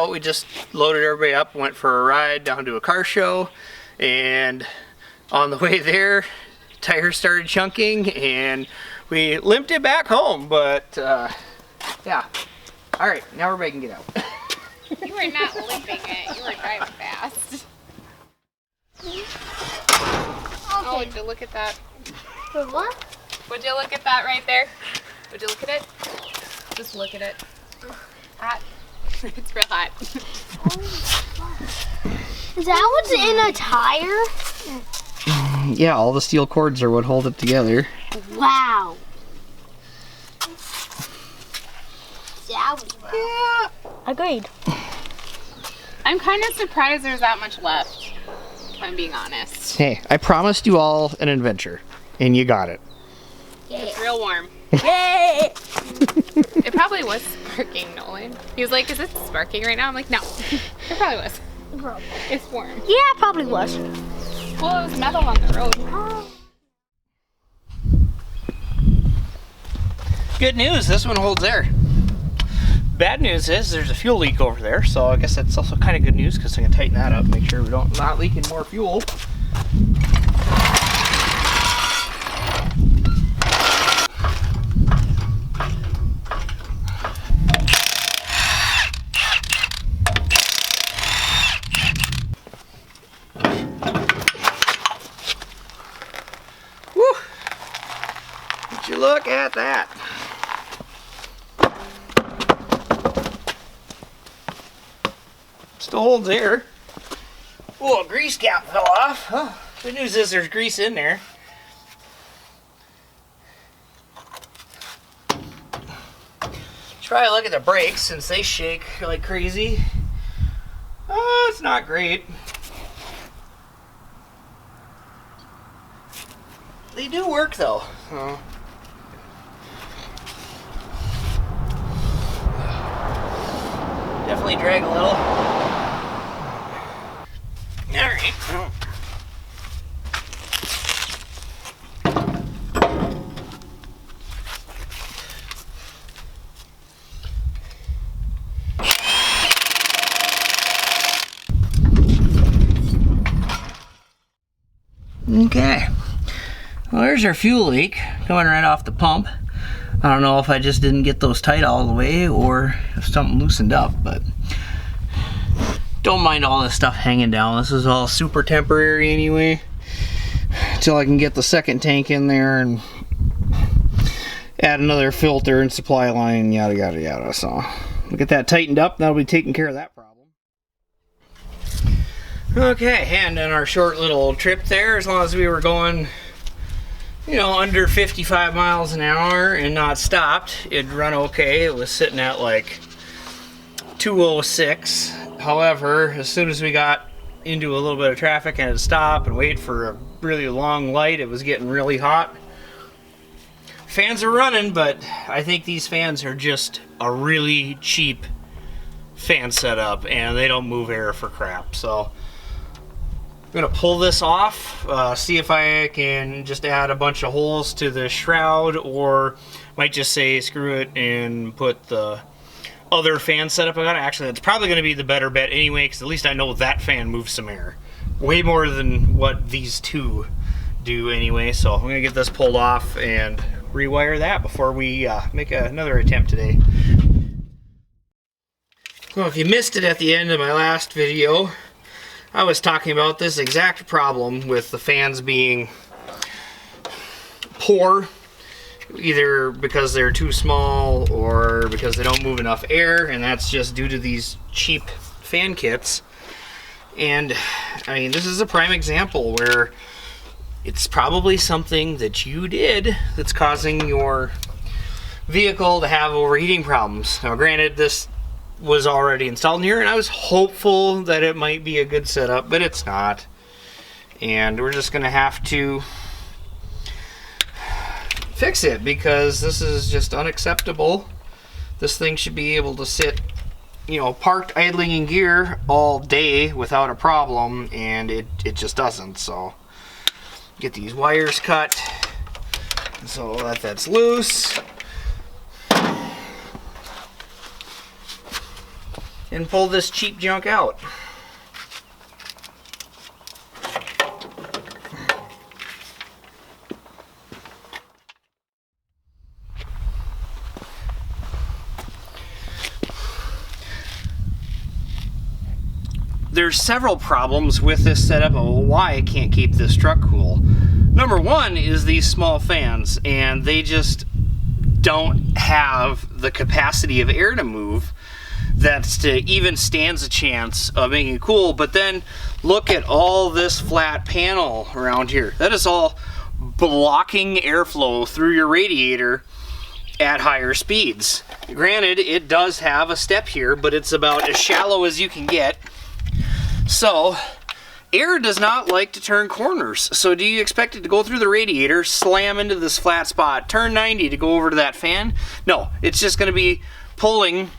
out, we just loaded everybody up, went for a ride down to a car show, and on the way there, tires started chunking, and we limped it back home, but yeah. All right, now everybody can get out. You were not limping it, you were driving fast. Okay. Oh, would you look at that? For what? Would you look at that right there? Would you look at it? Just look at it. Hot. It's real hot. Is that what's in a tire? Yeah, all the steel cords are what hold it together. Wow. That was wow. Yeah. Agreed. I'm kind of surprised there's that much left, if I'm being honest. Hey, I promised you all an adventure, and you got it. It's real warm. Yay! It probably was sparking, Nolan. He was like, is it sparking right now? I'm like, no. It probably was. It's warm. Yeah, it probably was. Well, it was metal on the road. Good news, this one holds air. Bad news is there's a fuel leak over there, so I guess that's also kind of good news because I can tighten that up, make sure we don't not leaking more fuel. Woo! Would you look at that? Still holds air. Oh, a grease cap fell off. Huh. Good news is there's grease in there. Try to look at the brakes since they shake like crazy. Oh, it's not great. They do work though. Oh. Definitely drag a little. Alright. Okay. Well, there's our fuel leak coming right off the pump. I don't know if I just didn't get those tight all the way or if something loosened up, but don't mind all this stuff hanging down. This is all super temporary anyway, until I can get the second tank in there and add another filter and supply line, yada yada yada. So we'll get that tightened up, that'll be taking care of that problem. Okay, and on our short little trip there, as long as we were going, you know, under 55 miles an hour and not stopped, it'd run okay. It was sitting at like 206. However, as soon as we got into a little bit of traffic and had to stop and wait for a really long light, it was getting really hot. Fans are running, but I think these fans are just a really cheap fan setup and they don't move air for crap. So I'm gonna pull this off, see if I can just add a bunch of holes to the shroud, or might just say screw it and put the other fan setup I got. Actually, that's probably gonna be the better bet anyway, because at least I know that fan moves some air. Way more than what these two do anyway. So I'm gonna get this pulled off and rewire that before we make another attempt today. Well, if you missed it at the end of my last video, I was talking about this exact problem with the fans being poor, either because they're too small or because they don't move enough air, and that's just due to these cheap fan kits. And I mean, this is a prime example where it's probably something that you did that's causing your vehicle to have overheating problems. Now granted, this was already installed in here and I was hopeful that it might be a good setup, but it's not. And we're just gonna have to fix it because this is just unacceptable. This thing should be able to sit, you know, parked idling in gear all day without a problem, and it just doesn't. So get these wires cut so that that's loose. and pull this cheap junk out. There's several problems with this setup of why I can't keep this truck cool. Number one is these small fans, and they just don't have the capacity of air to move that's to even stands a chance of making it cool. But then look at all this flat panel around here. That is all blocking airflow through your radiator at higher speeds. Granted, it does have a step here, but it's about as shallow as you can get. So, air does not like to turn corners. So do you expect it to go through the radiator, slam into this flat spot, turn 90 to go over to that fan? No, it's just going to be pulling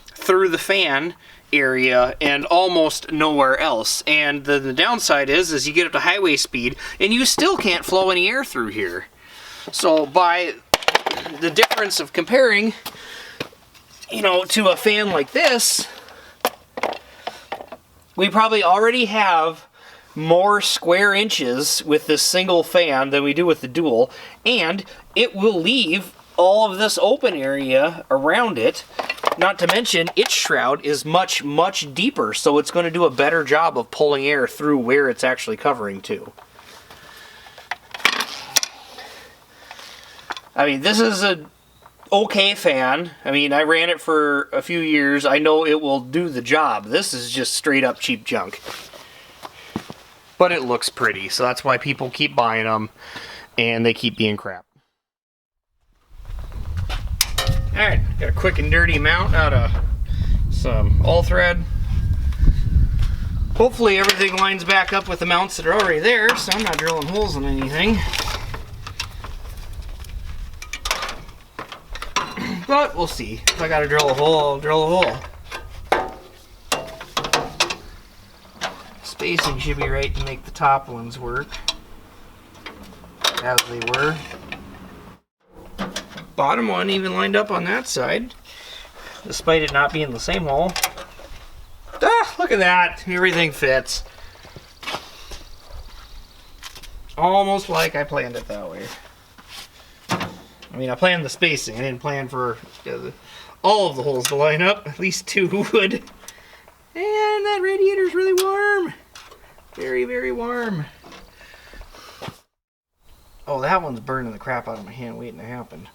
through the fan area and almost nowhere else. And the downside is you get up to highway speed and you still can't flow any air through here. So by the difference of comparing, you know, to a fan like this, we probably already have more square inches with this single fan than we do with the dual, and it will leave all of this open area around it. Not to mention, its shroud is much, much deeper, so it's going to do a better job of pulling air through where it's actually covering to. I mean, this is a okay fan. I mean, I ran it for a few years. I know it will do the job. This is just straight up cheap junk. But it looks pretty, so that's why people keep buying them, and they keep being crap. Alright, got a quick and dirty mount out of some all-thread. Hopefully everything lines back up with the mounts that are already there, so I'm not drilling holes in anything. But we'll see. If I gotta drill a hole, I'll drill a hole. Spacing should be right to make the top ones work, as they were. Bottom one even lined up on that side, despite it not being the same hole. Ah, look at that. Everything fits. Almost like I planned it that way. I mean, I planned the spacing. I didn't plan for all of the holes to line up. At least two would. And that radiator's really warm. Very, very warm. Oh, that one's burning the crap out of my hand waiting to happen.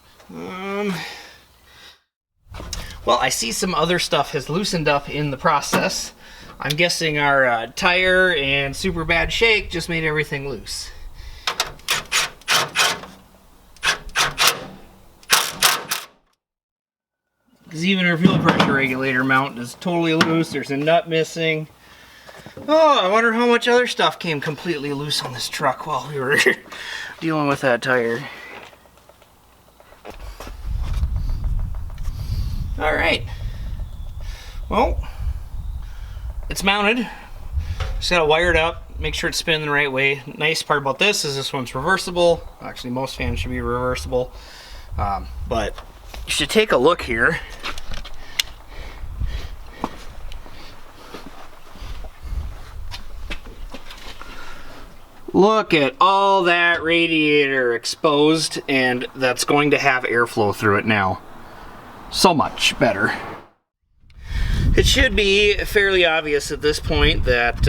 Well, I see some other stuff has loosened up in the process. I'm guessing our tire and super bad shake just made everything loose. Because even our fuel pressure regulator mount is totally loose. There's a nut missing. Oh, I wonder how much other stuff came completely loose on this truck while we were dealing with that tire. Alright. Well, it's mounted. Just gotta wire it up, make sure it's spinning the right way. Nice part about this one's reversible. Actually, most fans should be reversible. But you should take a look here. Look at all that radiator exposed, and that's going to have airflow through it now. So much better. It should be fairly obvious at this point that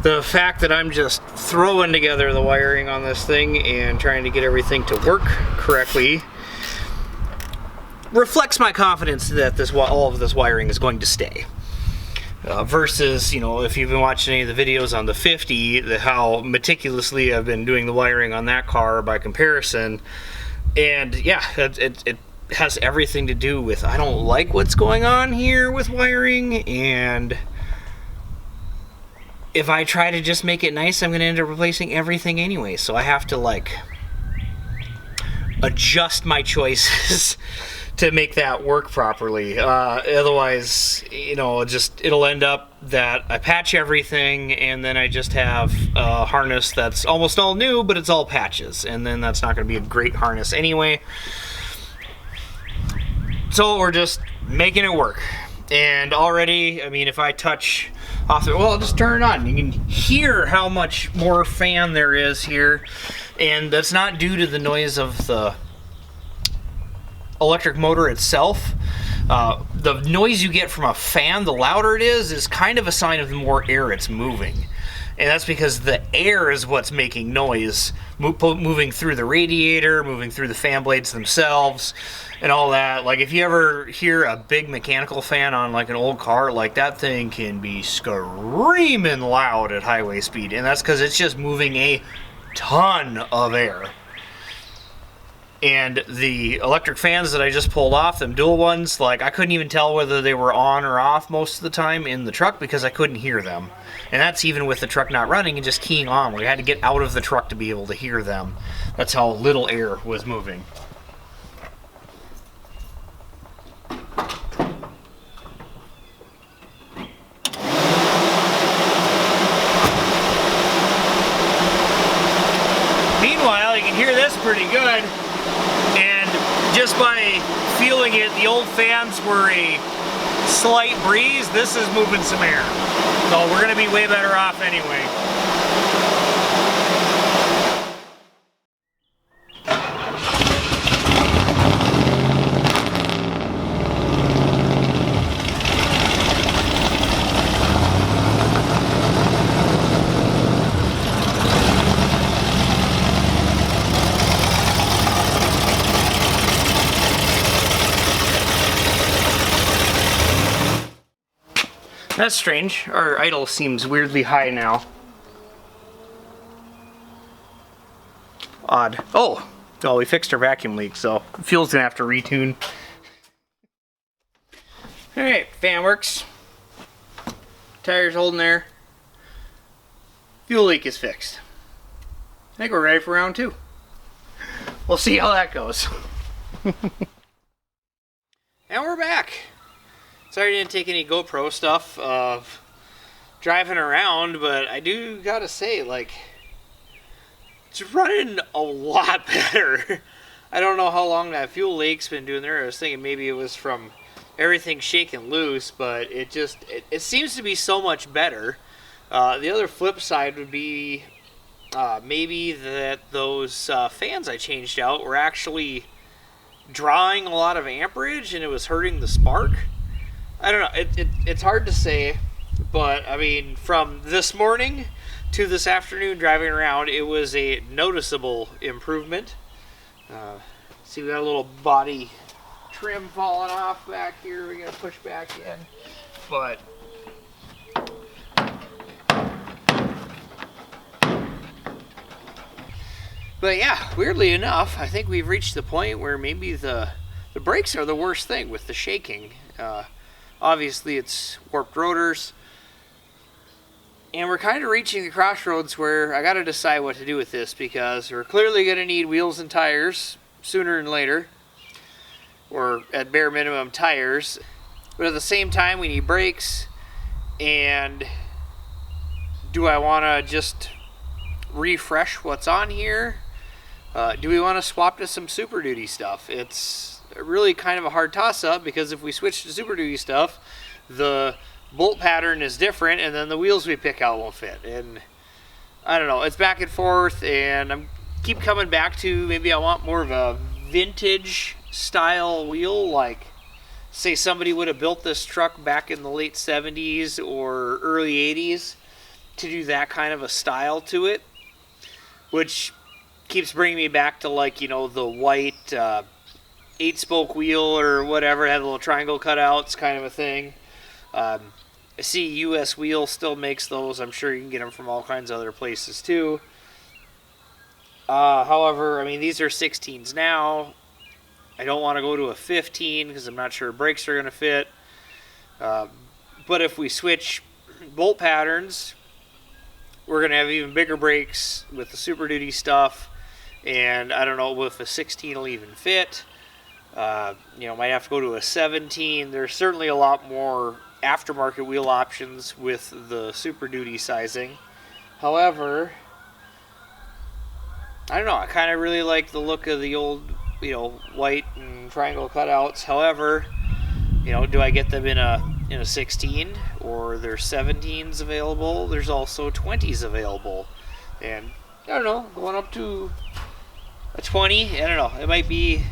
the fact that I'm just throwing together the wiring on this thing and trying to get everything to work correctly reflects my confidence that all of this wiring is going to stay. Versus, you know, if you've been watching any of the videos on the 50, how meticulously I've been doing the wiring on that car by comparison. And yeah, it has everything to do with, I don't like what's going on here with wiring, and if I try to just make it nice, I'm going to end up replacing everything anyway. So I have to, like, adjust my choices to make that work properly. Otherwise, you know, it'll end up that I patch everything and then I just have a harness that's almost all new, but it's all patches, and then that's not going to be a great harness anyway. So we're just making it work. And already, I mean, if I touch off the, well, I'll just turn it on. You can hear how much more fan there is here. And that's not due to the noise of the electric motor itself. The noise you get from a fan, the louder it is kind of a sign of the more air it's moving. And that's because the air is what's making noise, moving through the radiator, moving through the fan blades themselves, and all that. Like, if you ever hear a big mechanical fan on like an old car, like, that thing can be screaming loud at highway speed, and that's because it's just moving a ton of air. And the electric fans that I just pulled off, them dual ones, like, I couldn't even tell whether they were on or off most of the time in the truck because I couldn't hear them. And that's even with the truck not running and just keying on. We had to get out of the truck to be able to hear them. That's how little air was moving. Meanwhile, you can hear this pretty good. And just by feeling it, the old fans were a slight breeze. This is moving some air. So we're going to be way better off anyway. That's strange. Our idle seems weirdly high now. Odd. Oh! Well, we fixed our vacuum leak, so fuel's gonna have to retune. Alright, fan works. Tires holding there. Fuel leak is fixed. I think we're ready for round 2. We'll see how that goes. And we're back. Sorry I didn't take any GoPro stuff of driving around, but I do gotta say, like, it's running a lot better. I don't know how long that fuel leak's been doing there. I was thinking maybe it was from everything shaking loose, but it just, it seems to be so much better. The other flip side would be maybe that those fans I changed out were actually drawing a lot of amperage and it was hurting the spark. I don't know, it's hard to say, but I mean, from this morning to this afternoon driving around, it was a noticeable improvement. See, we got a little body trim falling off back here, we're going to push back in, but yeah, weirdly enough, I think we've reached the point where maybe the brakes are the worst thing with the shaking. Obviously, it's warped rotors. And we're kind of reaching the crossroads where I got to decide what to do with this because we're clearly going to need wheels and tires sooner than later. Or at bare minimum, tires. But at the same time, we need brakes. And do I want to just refresh what's on here? Do we want to swap to some Super Duty stuff? It's really kind of a hard toss-up because if we switch to Super Duty stuff, the bolt pattern is different and then the wheels we pick out won't fit. And I don't know, it's back and forth, and I keep coming back to maybe I want more of a vintage style wheel, like say somebody would have built this truck back in the late 70s or early 80s to do that kind of a style to it, which keeps bringing me back to, like, you know, the white 8-spoke wheel or whatever, had little triangle cutouts kind of a thing. I see US Wheel still makes those. I'm sure you can get them from all kinds of other places too. However, I mean, these are 16s now. I don't want to go to a 15 because I'm not sure brakes are going to fit. But if we switch bolt patterns, we're going to have even bigger brakes with the Super Duty stuff. And I don't know if a 16 will even fit. You know, might have to go to a 17. There's certainly a lot more aftermarket wheel options with the Super Duty sizing. However, I don't know, I kind of really like the look of the old, you know, white and triangle cutouts. However, you know, do I get them in a in a 16, or there's 17s available. There's also 20s available. And I don't know, going up to a 20, I don't know, it might be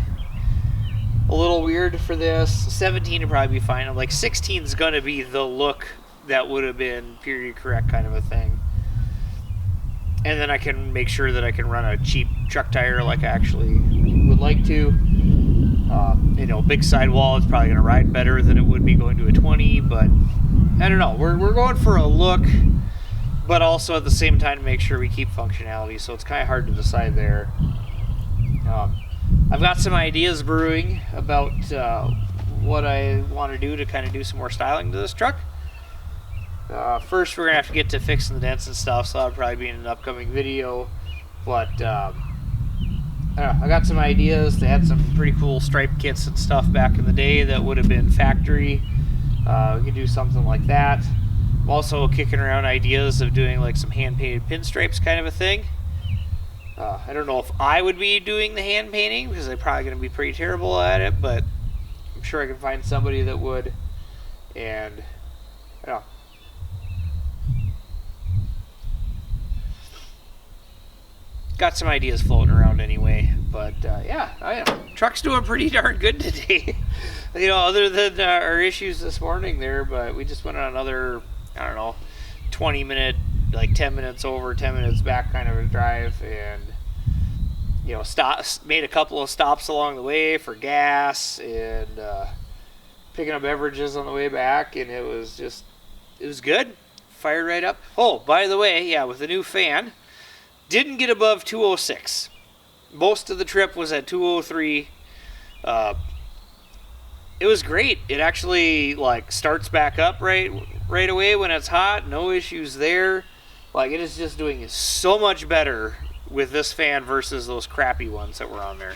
a little weird for this. 17 would probably be fine. Like 16 is going to be the look that would have been period correct kind of a thing. And then I can make sure that I can run a cheap truck tire like I actually would like to. You know, big sidewall is probably going to ride better than it would be going to a 20, but I don't know. We're going for a look, but also at the same time to make sure we keep functionality, so it's kind of hard to decide there. I've got some ideas brewing about what I want to do to kind of do some more styling to this truck. First, we're going to have to get to fixing the dents and stuff, so that'll probably be in an upcoming video. But I don't know, I got some ideas. They had some pretty cool stripe kits and stuff back in the day that would have been factory. We could do something like that. I'm also kicking around ideas of doing like some hand-painted pinstripes kind of a thing. I don't know if I would be doing the hand painting because I'm probably going to be pretty terrible at it, but I'm sure I can find somebody that would. And I don't know. Got some ideas floating around anyway, but yeah, truck's doing pretty darn good today. You know, other than our issues this morning there, but we just went on another, I don't know, 20-minute, like 10 minutes over, 10 minutes back kind of a drive, and you know, made a couple of stops along the way for gas and picking up beverages on the way back, and it was good. Fired right up. Oh, by the way, yeah, with the new fan, didn't get above 206. Most of the trip was at 203. It was great. It actually like starts back up right away when it's hot. No issues there. Like, it is just doing so much better with this fan versus those crappy ones that were on there.